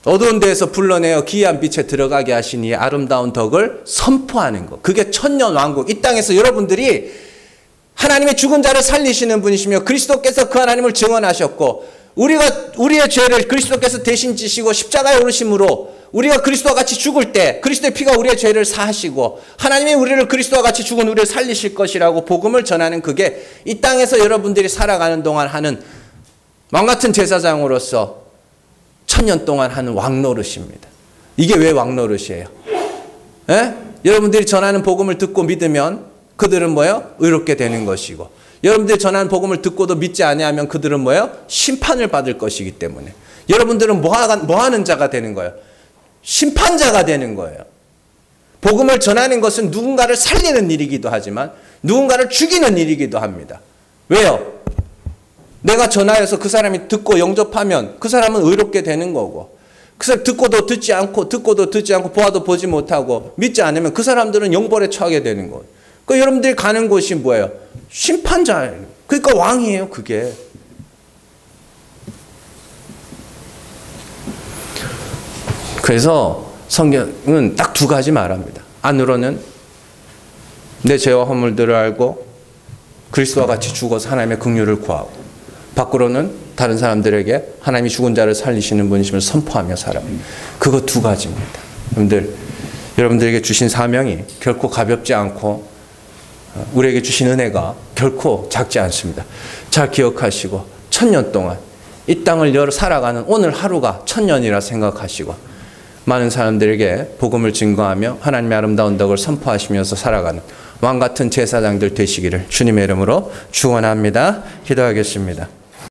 어두운 데에서 불러내어 기이한 빛에 들어가게 하시니 아름다운 덕을 선포하는 것. 그게 1000년 왕국. 이 땅에서 여러분들이 하나님의 죽은 자를 살리시는 분이시며 그리스도께서 그 하나님을 증언하셨고 우리의 죄를 그리스도께서 대신 지시고 십자가에 오르심으로 우리가 그리스도와 같이 죽을 때 그리스도의 피가 우리의 죄를 사하시고 하나님이 우리를 그리스도와 같이 죽은 우리를 살리실 것이라고 복음을 전하는 그게 이 땅에서 여러분들이 살아가는 동안 하는 왕같은 제사장으로서 1000년 동안 하는 왕노릇입니다. 이게 왜 왕노릇이에요? 여러분들이 전하는 복음을 듣고 믿으면 그들은 뭐예요? 의롭게 되는 것이고 여러분들이 전하는 복음을 듣고도 믿지 아니하면 그들은 뭐예요? 심판을 받을 것이기 때문에 여러분들은 뭐 하는 자가 되는 거예요? 심판자가 되는 거예요. 복음을 전하는 것은 누군가를 살리는 일이기도 하지만 누군가를 죽이는 일이기도 합니다. 왜요? 내가 전하여서 그 사람이 듣고 영접하면 그 사람은 의롭게 되는 거고, 그 사람 듣고도 듣지 않고 보아도 보지 못하고 믿지 않으면 그 사람들은 영벌에 처하게 되는 거예요. 그러니까 여러분들이 가는 곳이 뭐예요? 심판자예요. 그러니까 왕이에요, 그게. 그래서 성경은 딱 두 가지 말합니다. 안으로는 내 죄와 허물들을 알고 그리스도와 같이 죽어서 하나님의 긍휼을 구하고, 밖으로는 다른 사람들에게 하나님이 죽은 자를 살리시는 분이심을 선포하며 살아요. 그거 두 가지입니다. 여러분들에게 주신 사명이 결코 가볍지 않고 우리에게 주신 은혜가 결코 작지 않습니다. 잘 기억하시고 1000년 동안 이 땅을 살아가는 오늘 하루가 1000년이라 생각하시고 많은 사람들에게 복음을 증거하며 하나님의 아름다운 덕을 선포하시면서 살아가는 왕같은 제사장들 되시기를 주님의 이름으로 축원합니다. 기도하겠습니다.